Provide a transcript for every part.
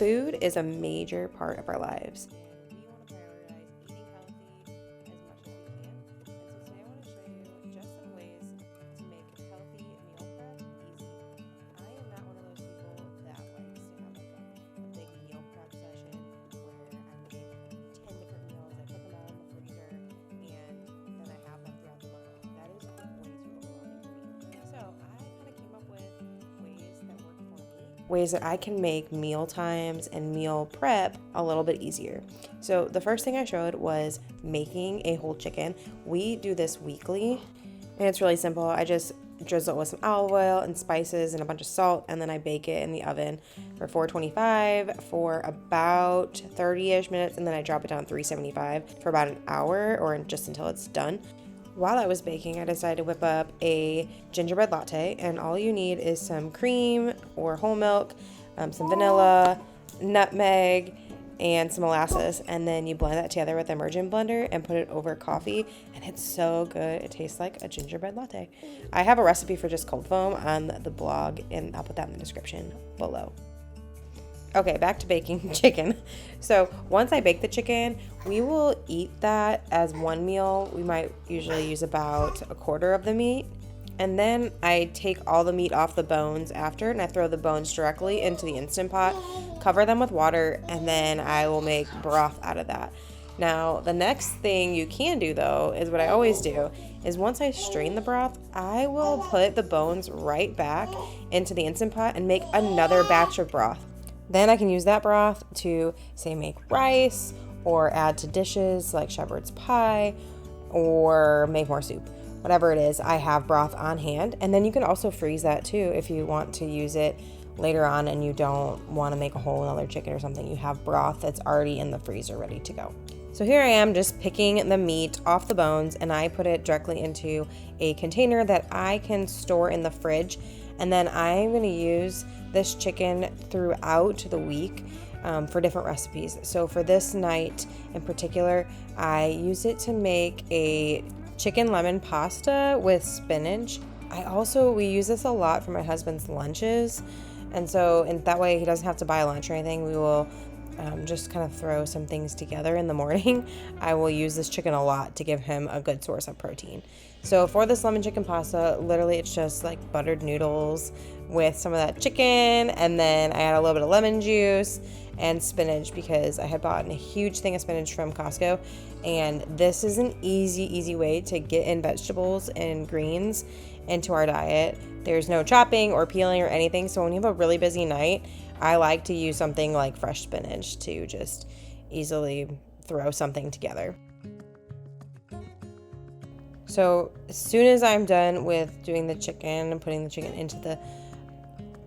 Food is a major part of our lives. Ways that I can make meal times and meal prep a little bit easier. So the first thing I showed was making a whole chicken. We do this weekly, and it's really simple. I just drizzle it with some olive oil and spices and a bunch of salt, and then I bake it in the oven for 425 for about 30-ish minutes, and then I drop it down 375 for about an hour or just until it's done. While I was baking, I decided to whip up a gingerbread latte, and all you need is some cream or whole milk, some vanilla, nutmeg, and some molasses, and then you blend that together with an immersion blender and put it over coffee, and it's so good. It tastes like a gingerbread latte. I have a recipe for just cold foam on the blog, and I'll put that in the description below. Okay, back to baking chicken. So once I bake the chicken, we will eat that as one meal. We might usually use about a quarter of the meat. And then I take all the meat off the bones after, and I throw the bones directly into the Instant Pot, cover them with water, and then I will make broth out of that. Now, the next thing you can do, though, is what I always do, is once I strain the broth, I will put the bones right back into the Instant Pot and make another batch of broth. Then I can use that broth to, say, make rice or add to dishes like shepherd's pie or make more soup. Whatever it is, I have broth on hand. And then you can also freeze that too if you want to use it later on and you don't want to make a whole another chicken or something. You have broth that's already in the freezer ready to go. So here I am just picking the meat off the bones, and I put it directly into a container that I can store in the fridge. And then I'm going to use this chicken throughout the week for different recipes. So for this night in particular, I use it to make a chicken lemon pasta with spinach. We use this a lot for my husband's lunches. And so in that way he doesn't have to buy lunch or anything. We will just kind of throw some things together in the morning. I will use this chicken a lot to give him a good source of protein. So for this lemon chicken pasta, literally it's just like buttered noodles with some of that chicken, and then I add a little bit of lemon juice and spinach because I had bought a huge thing of spinach from Costco, and this is an easy way to get in vegetables and greens into our diet. There's no chopping or peeling or anything, so when you have a really busy night, I like to use something like fresh spinach to just easily throw something together. So as soon as I'm done with doing the chicken and putting the chicken into the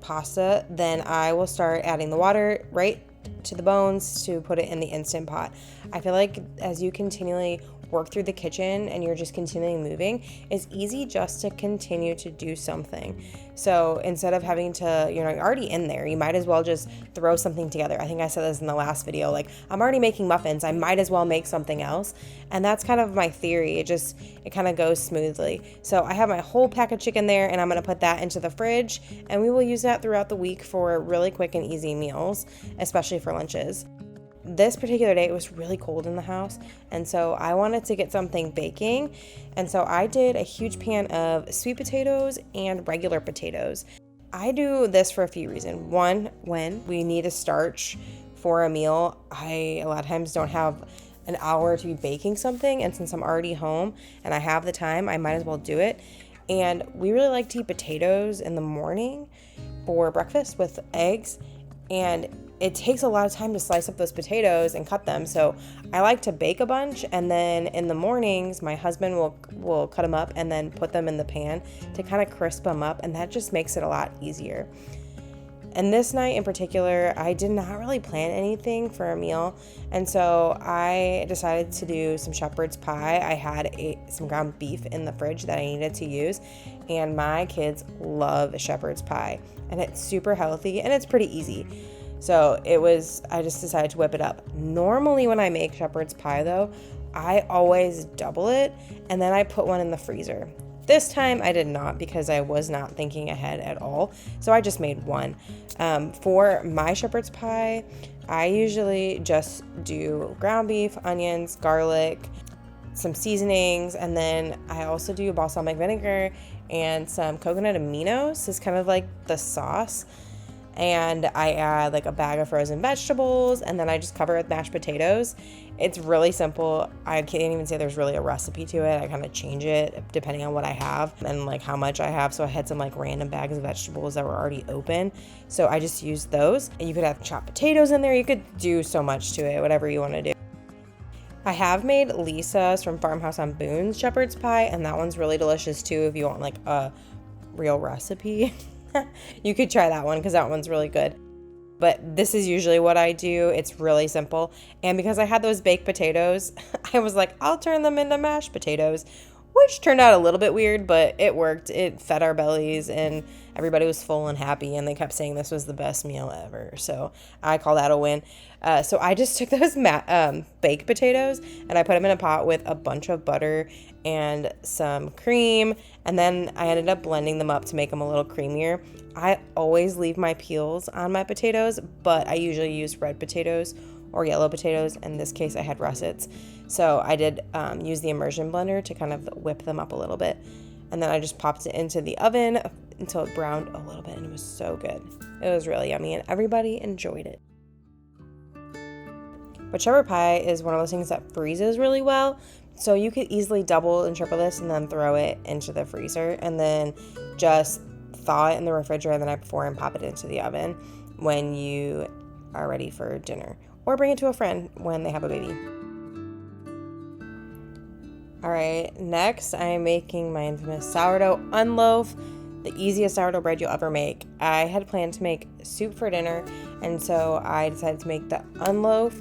pasta, then I will start adding the water right to the bones to put it in the Instant Pot. I feel like as you continually work through the kitchen and you're just continually moving, it's easy just to continue to do something. So instead of having to, you're already in there, you might as well just throw something together. I think I said this in the last video, like I'm already making muffins, I might as well make something else. And that's kind of my theory. It kind of goes smoothly. So I have my whole pack of chicken there, and I'm going to put that into the fridge, and we will use that throughout the week for really quick and easy meals, especially for lunches. This particular day, it was really cold in the house, and so I wanted to get something baking, and so I did a huge pan of sweet potatoes and regular potatoes. I do this for a few reasons. One, when we need a starch for a meal, I a lot of times don't have an hour to be baking something, and since I'm already home and I have the time, I might as well do it. And we really like to eat potatoes in the morning for breakfast with eggs, and it takes a lot of time to slice up those potatoes and cut them. So I like to bake a bunch, and then in the mornings my husband will cut them up and then put them in the pan to kind of crisp them up, and that just makes it a lot easier. And this night in particular, I did not really plan anything for a meal, and so I decided to do some shepherd's pie. I had some ground beef in the fridge that I needed to use, and my kids love shepherd's pie, and it's super healthy and it's pretty easy. So I just decided to whip it up. Normally when I make shepherd's pie though, I always double it, and then I put one in the freezer. This time I did not, because I was not thinking ahead at all. So I just made one. For my shepherd's pie, I usually just do ground beef, onions, garlic, some seasonings, and then I also do balsamic vinegar and some coconut aminos is kind of like the sauce. And I add like a bag of frozen vegetables, and then I just cover it with mashed potatoes. It's really simple. I can't even say there's really a recipe to it. I kind of change it depending on what I have and like how much I have. So I had some like random bags of vegetables that were already open, so I just used those. And you could have chopped potatoes in there. You could do so much to it, whatever you want to do. I have made Lisa's from Farmhouse on Boone's shepherd's pie, and that one's really delicious too if you want like a real recipe. You could try that one because that one's really good. But this is usually what I do. It's really simple. And because I had those baked potatoes, I was like, I'll turn them into mashed potatoes, which turned out a little bit weird, but it worked. It fed our bellies and everybody was full and happy, and they kept saying this was the best meal ever. So I call that a win. So I just took those baked potatoes and I put them in a pot with a bunch of butter and some cream, and then I ended up blending them up to make them a little creamier. I always leave my peels on my potatoes, but I usually use red potatoes or yellow potatoes. In this case, I had russets. So I did use the immersion blender to kind of whip them up a little bit. And then I just popped it into the oven until it browned a little bit, and it was so good. It was really yummy, and everybody enjoyed it. But shepherd pie is one of those things that freezes really well. So you could easily double and triple this and then throw it into the freezer and then just thaw it in the refrigerator the night before and pop it into the oven when you are ready for dinner. Or bring it to a friend when they have a baby. All right, next I'm making my infamous sourdough unloaf, the easiest sourdough bread you'll ever make. I had planned to make soup for dinner, and so I decided to make the unloaf.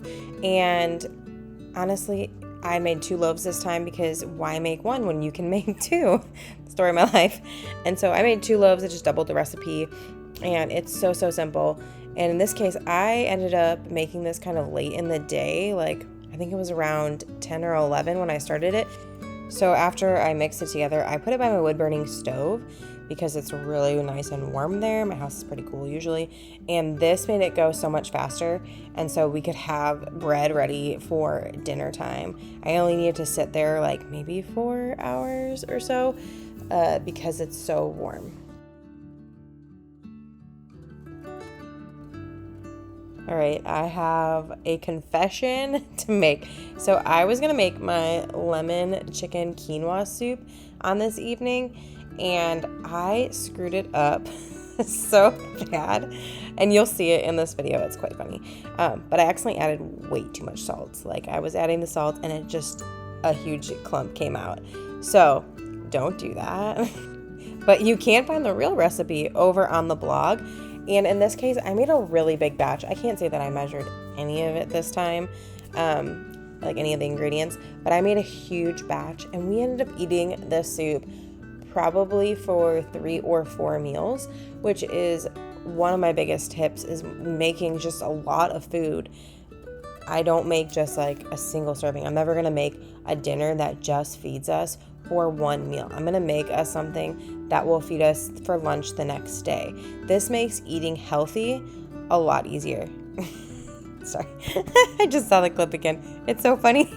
And honestly, I made 2 loaves this time because why make one when you can make 2? Story of my life. And so I made 2 loaves. I just doubled the recipe, and it's so simple. And in this case, I ended up making this kind of late in the day. Like, I think it was around 10 or 11 when I started it. So after I mixed it together, I put it by my wood-burning stove because it's really nice and warm there. My house is pretty cool usually. And this made it go so much faster. And so we could have bread ready for dinner time. I only needed to sit there like maybe 4 hours or so because it's so warm. All right, I have a confession to make. So I was gonna make my lemon chicken quinoa soup on this evening, and I screwed it up so bad. And you'll see it in this video, it's quite funny. But I accidentally added way too much salt. Like, I was adding the salt and it just, a huge clump came out. So don't do that. But you can find the real recipe over on the blog. And in this case, I made a really big batch. I can't say that I measured any of it this time, like any of the ingredients, but I made a huge batch, and we ended up eating the soup probably for 3 or 4 meals, which is one of my biggest tips, is making just a lot of food. I don't make just like a single serving. I'm never gonna make a dinner that just feeds us for 1 meal. I'm gonna make us something that will feed us for lunch the next day. This makes eating healthy a lot easier. Sorry, I just saw the clip again. It's so funny.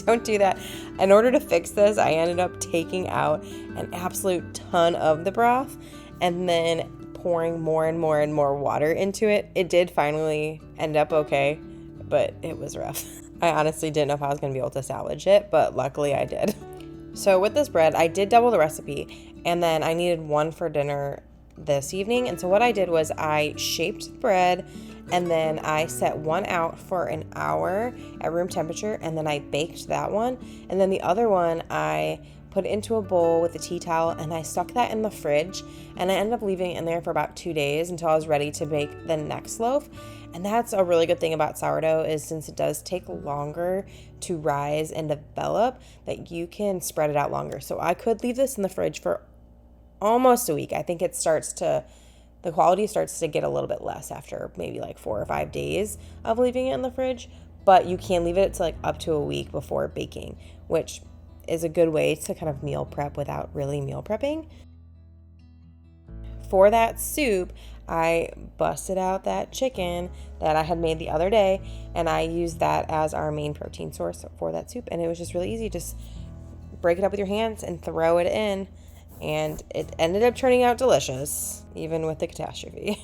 Don't do that. In order to fix this, I ended up taking out an absolute ton of the broth and then pouring more and more and more water into it. It did finally end up okay, but it was rough. I honestly didn't know if I was gonna be able to salvage it, but luckily I did. So with this bread, I did double the recipe, and then I needed one for dinner this evening. And so what I did was I shaped the bread, and then I set one out for an hour at room temperature, and then I baked that one. And then the other one, I put it into a bowl with a tea towel, and I stuck that in the fridge, and I ended up leaving it in there for about 2 days until I was ready to bake the next loaf. And that's a really good thing about sourdough, is since it does take longer to rise and develop, that you can spread it out longer. So I could leave this in the fridge for almost a week. I think the quality starts to get a little bit less after maybe like 4 or 5 days of leaving it in the fridge, but you can leave it to like up to a week before baking, which is a good way to kind of meal prep without really meal prepping. For that soup, I busted out that chicken that I had made the other day, and I used that as our main protein source for that soup. And it was just really easy. Just break it up with your hands and throw it in. And it ended up turning out delicious, even with the catastrophe.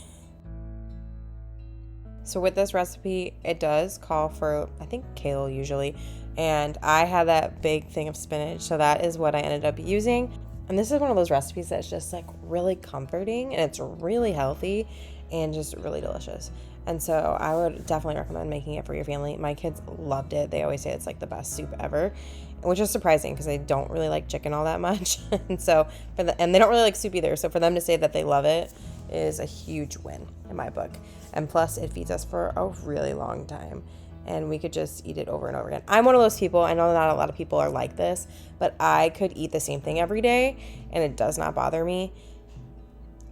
So with this recipe, it does call for, I think, kale usually. And I had that big thing of spinach, so that is what I ended up using. And this is one of those recipes that's just like really comforting, and it's really healthy and just really delicious. And so I would definitely recommend making it for your family. My kids loved it. They always say it's like the best soup ever, which is surprising because they don't really like chicken all that much. And so and they don't really like soup either. So for them to say that they love it is a huge win in my book. And plus it feeds us for a really long time, and we could just eat it over and over again. I'm one of those people, I know not a lot of people are like this, but I could eat the same thing every day and it does not bother me.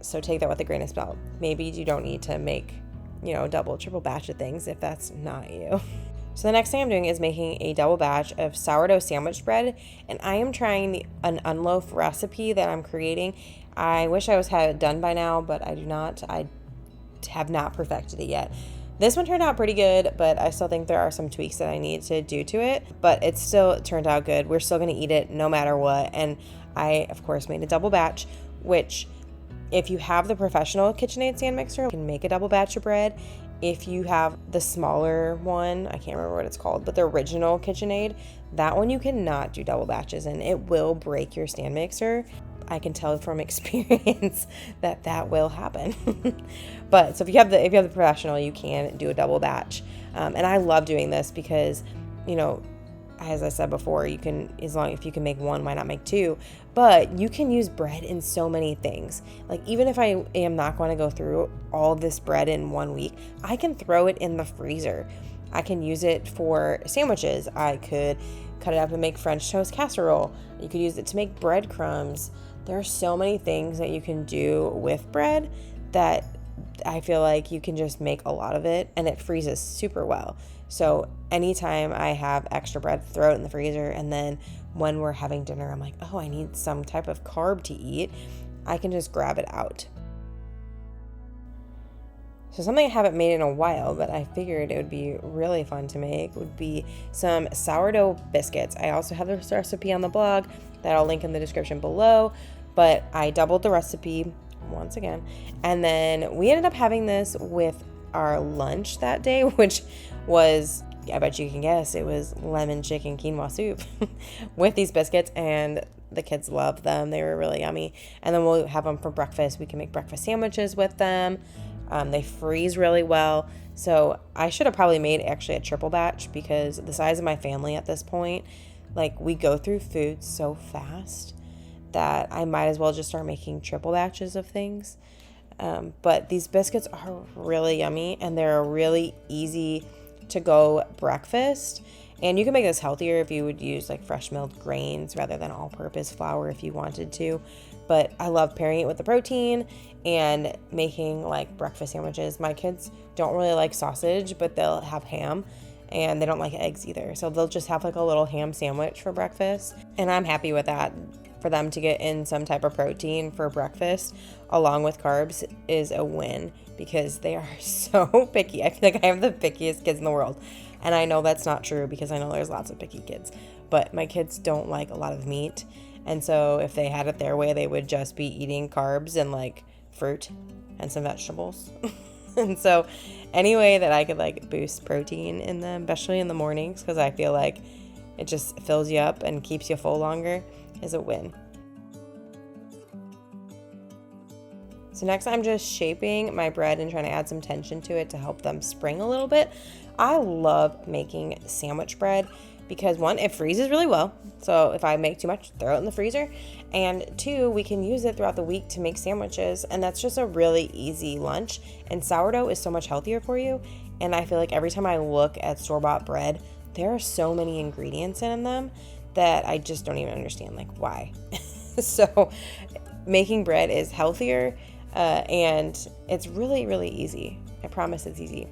So take that with a grain of salt. Maybe you don't need to make, double, triple batch of things if that's not you. So the next thing I'm doing is making a double batch of sourdough sandwich bread, and I am trying an unloaf recipe that I'm creating. I wish I had it done by now, but I do not. I have not perfected it yet. This one turned out pretty good, but I still think there are some tweaks that I need to do to it, but it still turned out good. We're still going to eat it no matter what. And I, of course, made a double batch, which if you have the professional KitchenAid stand mixer, you can make a double batch of bread. If you have the smaller one, I can't remember what it's called, but the original KitchenAid, that one you cannot do double batches in. It will break your stand mixer. I can tell from experience that will happen. But so if you have the professional, you can do a double batch. And I love doing this because, as I said before, if you can make one, why not make two? But you can use bread in so many things. Like even if I am not going to go through all this bread in 1 week, I can throw it in the freezer. I can use it for sandwiches. I could cut it up and make French toast casserole. You could use it to make breadcrumbs. There are so many things that you can do with bread that I feel like you can just make a lot of it, and it freezes super well. So anytime I have extra bread, throw it in the freezer, and then when we're having dinner, I'm like, oh, I need some type of carb to eat. I can just grab it out. So something I haven't made in a while, but I figured it would be really fun to make, would be some sourdough biscuits. I also have this recipe on the blog that I'll link in the description below, but I doubled the recipe once again. And then we ended up having this with our lunch that day, which was, I bet you can guess, it was lemon chicken quinoa soup with these biscuits, and the kids loved them. They were really yummy. And then we'll have them for breakfast. We can make breakfast sandwiches with them. They freeze really well. So I should have probably made actually a triple batch, because the size of my family at this point, like we go through food so fast that I might as well just start making triple batches of things. But these biscuits are really yummy, and they're a really easy to go breakfast. And you can make this healthier if you would use like fresh milled grains rather than all-purpose flour if you wanted to. But I love pairing it with the protein and making like breakfast sandwiches. My kids don't really like sausage, but they'll have ham, and they don't like eggs either. So they'll just have like a little ham sandwich for breakfast. And I'm happy with that. For them to get in some type of protein for breakfast along with carbs is a win, because they are so picky. I feel like I have the pickiest kids in the world. And I know that's not true, because I know there's lots of picky kids. But my kids don't like a lot of meat. And so if they had it their way, they would just be eating carbs and like fruit and some vegetables. And so any way that I could like boost protein in them, especially in the mornings, because I feel like it just fills you up and keeps you full longer, is a win. So next I'm just shaping my bread and trying to add some tension to it to help them spring a little bit. I love making sandwich bread because one, it freezes really well. So if I make too much, throw it in the freezer. And two, we can use it throughout the week to make sandwiches. And that's just a really easy lunch. And sourdough is so much healthier for you. And I feel like every time I look at store-bought bread, there are so many ingredients in them that I just don't even understand, like, why. So making bread is healthier, and it's really, really easy. I promise it's easy.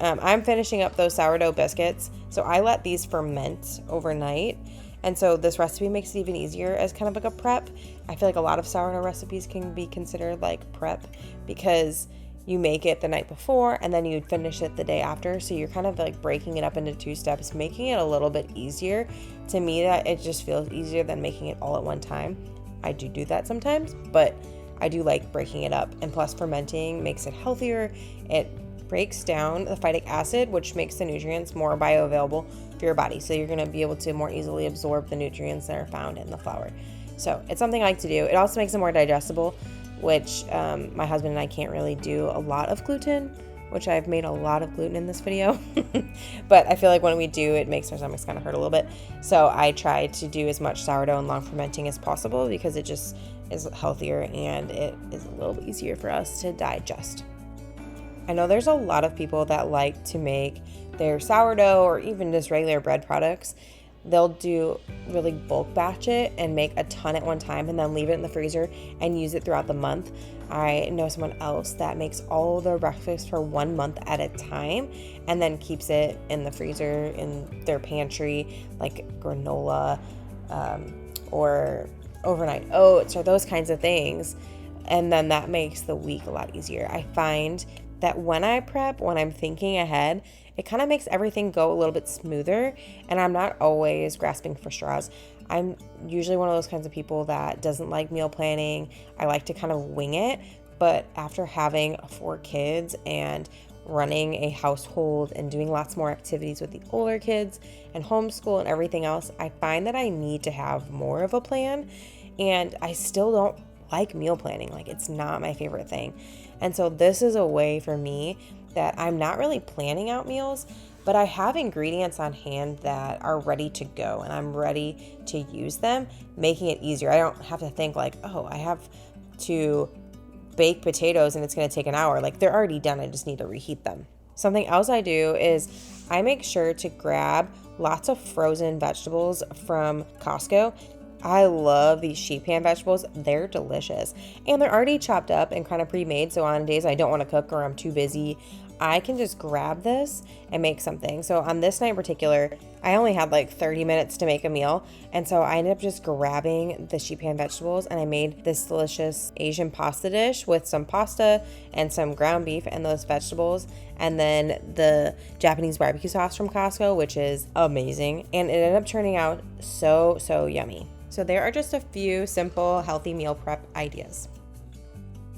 I'm finishing up those sourdough biscuits. So I let these ferment overnight, And so this recipe makes it even easier as kind of like a prep. I feel like a lot of sourdough recipes can be considered like prep because you make it the night before and then you finish it the day after. So you're kind of like breaking it up into 2 steps, making it a little bit easier. To me, that it just feels easier than making it all at one time. I do that sometimes, but I do like breaking it up. And plus fermenting makes it healthier. It breaks down the phytic acid, which makes the nutrients more bioavailable for your body. So you're going to be able to more easily absorb the nutrients that are found in the flour. So it's something I like to do. It also makes it more digestible, which my husband and I can't really do a lot of gluten, which I've made a lot of gluten in this video. But I feel like when we do, it makes our stomachs kind of hurt a little bit. So I try to do as much sourdough and long fermenting as possible because it just is healthier and it is a little bit easier for us to digest. I know there's a lot of people that like to make their sourdough or even just regular bread products. They'll do really bulk batch it and make a ton at one time and then leave it in the freezer and use it throughout the month. I know someone else that makes all their breakfast for 1 month at a time and then keeps it in the freezer in their pantry, like granola or overnight oats or those kinds of things. And then that makes the week a lot easier. I find that when I prep, when I'm thinking ahead, it kind of makes everything go a little bit smoother and I'm not always grasping for straws. I'm usually one of those kinds of people that doesn't like meal planning. I like to kind of wing it, but after having 4 kids and running a household and doing lots more activities with the older kids and homeschool and everything else, I find that I need to have more of a plan, and I still don't like meal planning. Like, it's not my favorite thing. And so this is a way for me that I'm not really planning out meals, but I have ingredients on hand that are ready to go and I'm ready to use them, making it easier. I don't have to think like, oh, I have to bake potatoes and it's going to take an hour. Like, they're already done. I just need to reheat them. Something else I do is I make sure to grab lots of frozen vegetables from Costco. I love these sheet pan vegetables. They're delicious. And they're already chopped up and kind of pre-made. So on days I don't want to cook or I'm too busy, I can just grab this and make something. So on this night in particular, I only had like 30 minutes to make a meal. And so I ended up just grabbing the sheet pan vegetables and I made this delicious Asian pasta dish with some pasta and some ground beef and those vegetables. And then the Japanese barbecue sauce from Costco, which is amazing. And it ended up turning out so yummy. So there are just a few simple, healthy meal prep ideas.